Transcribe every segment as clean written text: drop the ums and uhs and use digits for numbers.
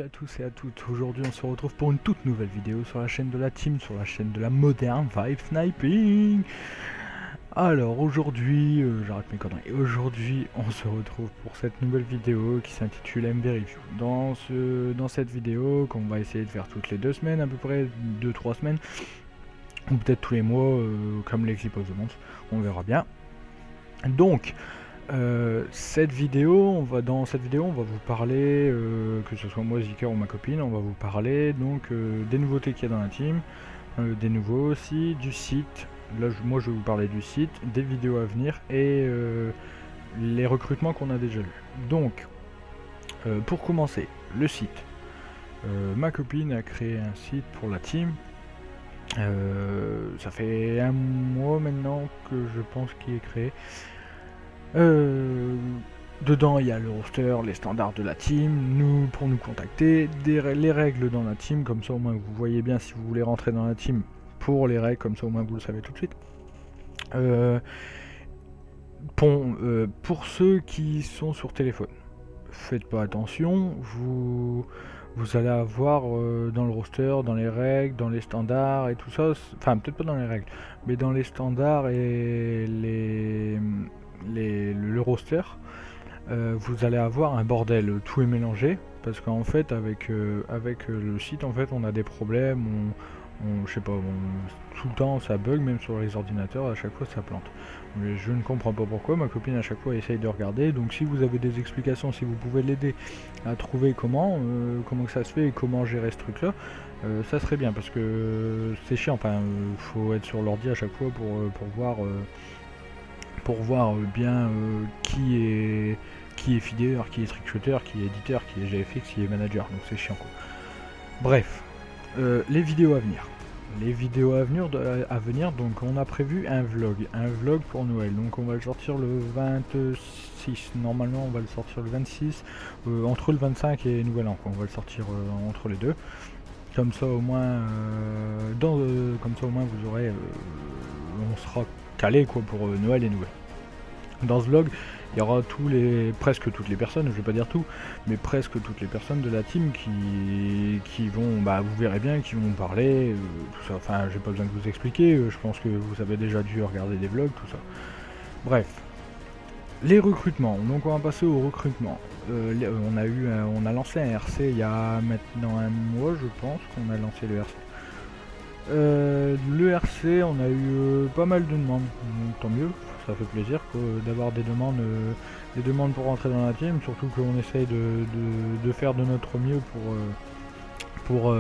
à tous et à toutes. Aujourd'hui on se retrouve pour une toute nouvelle vidéo sur la chaîne de la team, sur la chaîne de la Modern Vibe Sniping. Alors aujourd'hui, j'arrête mes conneries. Aujourd'hui on se retrouve pour cette nouvelle vidéo qui s'intitule MV Review. Dans cette vidéo qu'on va essayer de faire toutes les 2 semaines, à peu près 2-3 semaines, ou peut-être tous les mois, comme les clips of the month, on verra bien. Donc dans cette vidéo, on va vous parler, que ce soit moi, Zika ou ma copine, on va vous parler donc des nouveautés qu'il y a dans la team, des nouveaux aussi, du site. Là, moi je vais vous parler du site, des vidéos à venir et les recrutements qu'on a déjà lus. Donc, pour commencer, le site. Ma copine a créé un site pour la team. Ça fait un mois maintenant que je pense qu'il est créé. Dedans il y a le roster, les standards de la team, pour nous contacter, les règles dans la team, comme ça au moins vous voyez bien si vous voulez rentrer dans la team pour les règles, comme ça au moins vous le savez tout de suite. Pour ceux qui sont sur téléphone, faites pas attention, vous allez avoir dans le roster, dans les règles, dans les standards et tout ça, enfin peut-être pas dans les règles, mais dans les standards et le roster, vous allez avoir un bordel, tout est mélangé, parce qu'en fait avec le site en fait on a des problèmes, je sais pas, tout le temps ça bug, même sur les ordinateurs, à chaque fois ça plante. Mais je ne comprends pas pourquoi, ma copine à chaque fois essaye de regarder, donc si vous avez des explications, si vous pouvez l'aider à trouver comment que ça se fait et comment gérer ce truc là, ça serait bien, parce que c'est chiant, enfin faut être sur l'ordi à chaque fois pour voir bien qui est feeder, qui est trickshotter, qui est éditeur, qui est GFX, qui est manager, donc c'est chiant quoi. Bref, les vidéos à venir. Donc on a prévu un vlog pour Noël, donc on va le sortir le 26, normalement on va le sortir le 26, entre le 25 et Nouvel An, quoi. On va le sortir entre les deux, comme ça au moins vous aurez, on sera calé quoi pour Noël et Noël. Dans ce vlog, il y aura presque toutes les personnes, je vais pas dire tout, mais presque toutes les personnes de la team qui vont, vous verrez bien, qui vont parler, tout ça. Enfin, j'ai pas besoin de vous expliquer, je pense que vous avez déjà dû regarder des vlogs, tout ça. Bref, les recrutements. Donc on va passer au recrutement. On a lancé un RC il y a maintenant un mois, je pense qu'on a lancé le RC. Le RC, on a eu pas mal de demandes, donc tant mieux, ça fait plaisir d'avoir des demandes pour rentrer dans la team, surtout qu'on essaye de faire de notre mieux pour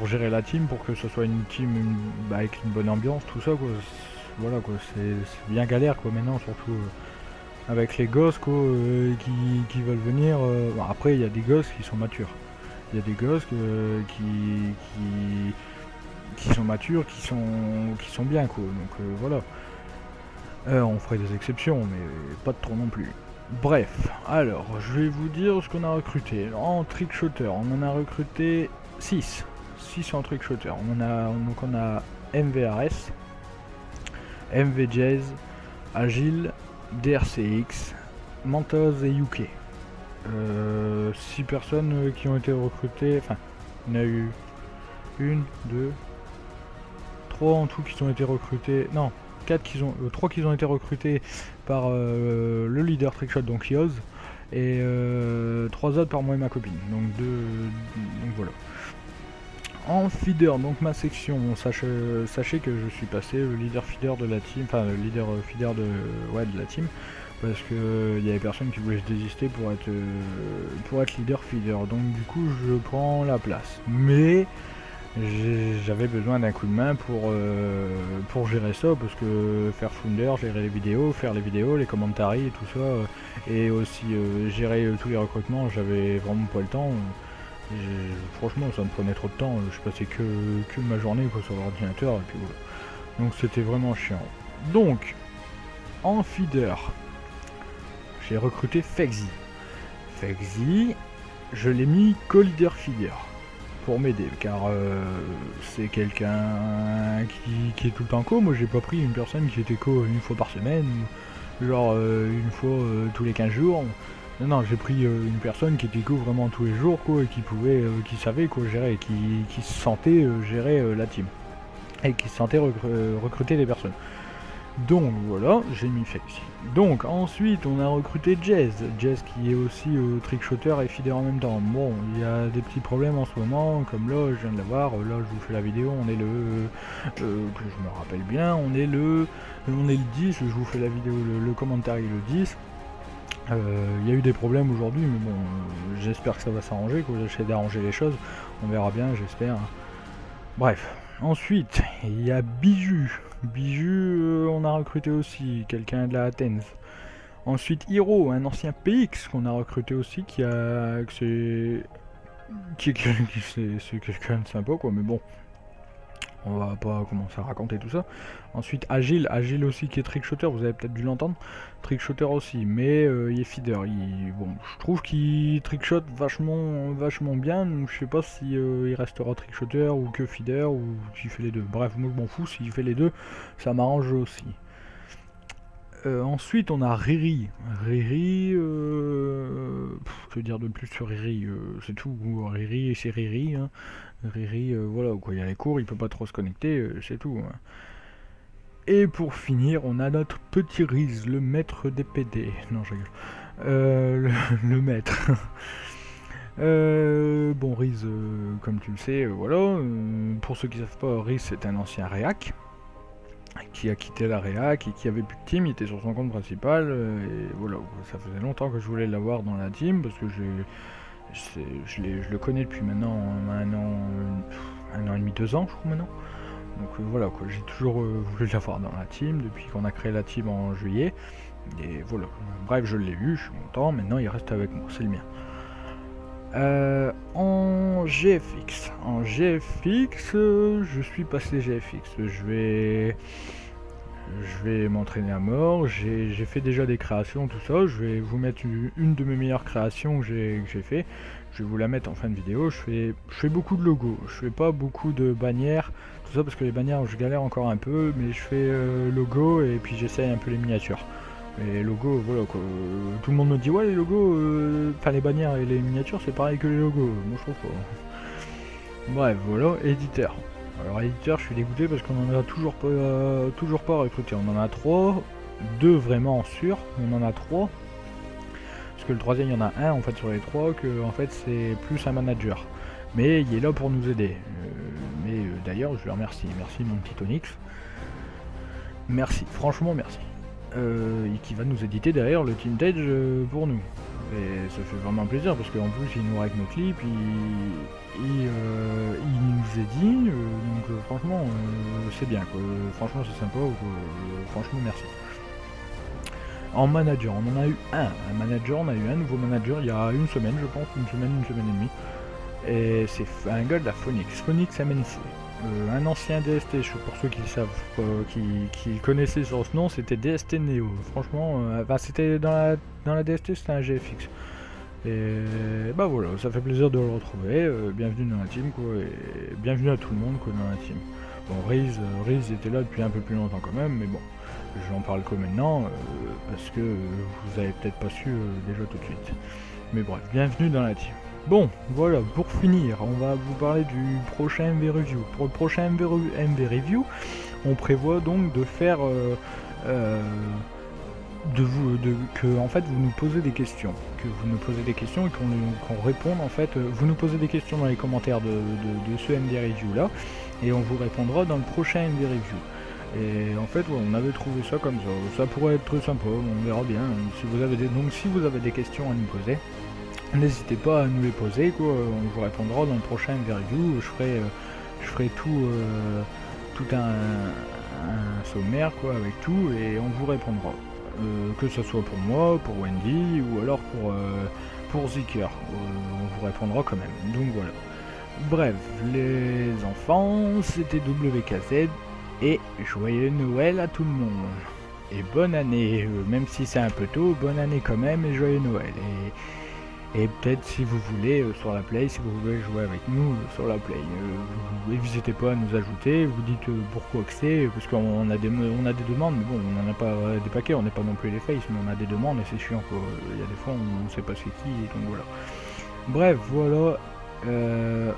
gérer la team, pour que ce soit une team avec une bonne ambiance, tout ça quoi. Voilà quoi, c'est bien galère quoi maintenant, surtout avec les gosses quoi, qui veulent venir. Bon, après il y a des gosses qui sont matures, il y a des gosses qui sont matures, qui sont bien quoi, donc voilà. On ferait des exceptions, mais pas de trop non plus. Bref, alors je vais vous dire ce qu'on a recruté. En trickshotter, on en a recruté 6 en trickshotter. On a MVRS, MVJazz, Agile, DRCX, Mentos et UK. 6 personnes qui ont été recrutées, enfin, il y en a eu 1, 2, 3 en tout qui ont été recrutés, non, 3 qui ont été recrutés par le leader trickshot, donc Yoz, et 3 autres par moi et ma copine, donc voilà. En feeder, donc ma section, sachez que je suis passé le leader feeder de la team, enfin le leader feeder de la team, parce que il y avait personne qui voulait se désister pour être leader feeder, donc du coup je prends la place, mais j'avais besoin d'un coup de main pour gérer ça, parce que faire founder, gérer les vidéos, faire les vidéos, les commentaires et tout ça, et aussi gérer tous les recrutements, j'avais vraiment pas le temps. Franchement ça me prenait trop de temps, je passais que ma journée quoi, sur l'ordinateur, et puis voilà. Donc c'était vraiment chiant. Donc en feeder, j'ai recruté Fexy. Je l'ai mis co-leader feeder pour m'aider, car c'est quelqu'un qui est tout le temps co. Moi j'ai pas pris une personne qui était co une fois par semaine, genre une fois tous les 15 jours. Non, j'ai pris une personne qui était go vraiment tous les jours, quoi, et qui pouvait, qui savait quoi gérer, qui se sentait gérer la team. Et qui se sentait recruter des personnes. Donc voilà, j'ai mis fait ici. Donc ensuite on a recruté Jazz qui est aussi trickshotter et feeder en même temps. Bon, il y a des petits problèmes en ce moment, comme là je viens de la voir, là je vous fais la vidéo, on est le que je me rappelle bien, on est le 10, je vous fais la vidéo, le commentaire est le 10. Il y a eu des problèmes aujourd'hui, mais bon, j'espère que ça va s'arranger, que j'essaie d'arranger les choses, on verra bien, j'espère. Bref, ensuite, il y a Bijou. Bijou, on a recruté aussi quelqu'un de la Athens. Ensuite, Hiro, un ancien PX qu'on a recruté aussi, c'est quelqu'un de sympa, quoi, mais bon. On va pas commencer à raconter tout ça. Ensuite, Agile aussi qui est trickshotter, vous avez peut-être dû l'entendre. Trickshotter aussi, mais il est feeder. Bon, je trouve qu'il trickshot vachement bien, donc je sais pas si il restera trickshotter ou que feeder ou s'il fait les deux. Bref, moi je m'en fous, s'il fait les deux, ça m'arrange aussi. Ensuite, on a Riri. Riri, que dire de plus sur Riri, c'est tout. Riri, c'est Riri. Hein. Riri, voilà, quoi, il y a les cours, il peut pas trop se connecter, c'est tout. Hein. Et pour finir, on a notre petit Riz, le maître des PD. Non, je rigole. Le maître. Bon, Riz, comme tu le sais, voilà. Pour ceux qui savent pas, Riz, c'est un ancien réac qui a quitté la réac et qui avait plus de team, il était sur son compte principal. Et voilà, ça faisait longtemps que je voulais l'avoir dans la team parce que je le connais depuis maintenant un an et demi, 2 ans, je crois maintenant. Donc voilà, quoi, j'ai toujours voulu l'avoir dans la team depuis qu'on a créé la team en juillet. Et voilà, bref, je l'ai eu, je suis content, maintenant il reste avec moi, c'est le mien. En GFX, je suis passé GFX, je vais m'entraîner à mort, j'ai fait déjà des créations, tout ça, je vais vous mettre une de mes meilleures créations que j'ai fait, je vais vous la mettre en fin de vidéo. Je fais beaucoup de logos, je fais pas beaucoup de bannières, tout ça parce que les bannières je galère encore un peu, mais je fais logo et puis j'essaye un peu les miniatures. Et les logos, voilà quoi, tout le monde me dit ouais les logos, enfin les bannières et les miniatures c'est pareil que les logos, moi je trouve pas. Bref, voilà, éditeur. Alors éditeur, je suis dégoûté parce qu'on en a toujours pas recruté. On en a 3, 2 vraiment sûrs, on en a 3. Parce que le troisième, il y en a un en fait sur les 3, que en fait c'est plus un manager. Mais il est là pour nous aider. Mais d'ailleurs, je le remercie. Merci mon petit Onyx. Merci, franchement merci. Et qui va nous éditer derrière le Team Tage pour nous. Et ça fait vraiment plaisir parce qu'en plus il nous règle nos clips, il nous édite, donc franchement c'est bien quoi. Franchement c'est sympa, franchement merci. En manager, on en a eu on a eu un nouveau manager il y a une semaine je pense, une semaine et demie. Et c'est un gars de la Phoenix MNC. Un ancien DST, pour ceux qui savent, qui connaissaient sur ce nom, c'était DST Neo. Franchement, c'était dans la DST, c'était un GFX. Et bah voilà, ça fait plaisir de le retrouver. Bienvenue dans la team, quoi, et bienvenue à tout le monde, quoi, dans la team. Bon, Riz était là depuis un peu plus longtemps quand même, mais bon, j'en parle que maintenant, parce que vous avez peut-être pas su déjà tout de suite. Mais bref, bienvenue dans la team. Bon, voilà, pour finir, on va vous parler du prochain MV Review. Pour le prochain MV Review, on prévoit donc de faire... que en fait vous nous posez des questions. Et qu'on réponde en fait. Vous nous posez des questions dans les commentaires de ce MV Review là, et on vous répondra dans le prochain MV Review. Et en fait, ouais, on avait trouvé ça comme ça. Ça pourrait être très sympa, on verra bien. Si vous avez des questions à nous poser, n'hésitez pas à nous les poser, quoi. On vous répondra dans le prochain review. Je ferai tout un sommaire quoi, avec tout, et on vous répondra. Que ce soit pour moi, pour Wendy, ou alors pour Zicker. On vous répondra quand même. Donc voilà. Bref, les enfants, c'était WKZ, et joyeux Noël à tout le monde. Et bonne année, même si c'est un peu tôt, bonne année quand même, et joyeux Noël. Et peut-être si vous voulez sur la Play, si vous voulez jouer avec nous sur la Play, vous n'hésitez pas à nous ajouter, vous dites pourquoi que c'est, parce qu'on a des demandes, mais bon, on n'en a pas des paquets, on n'est pas non plus les face, mais on a des demandes et c'est chiant quoi. Il y a des fois on ne sait pas c'est qui, et donc voilà. Bref, voilà,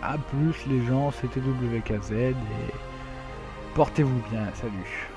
à plus les gens, c'était WKZ et portez-vous bien, salut.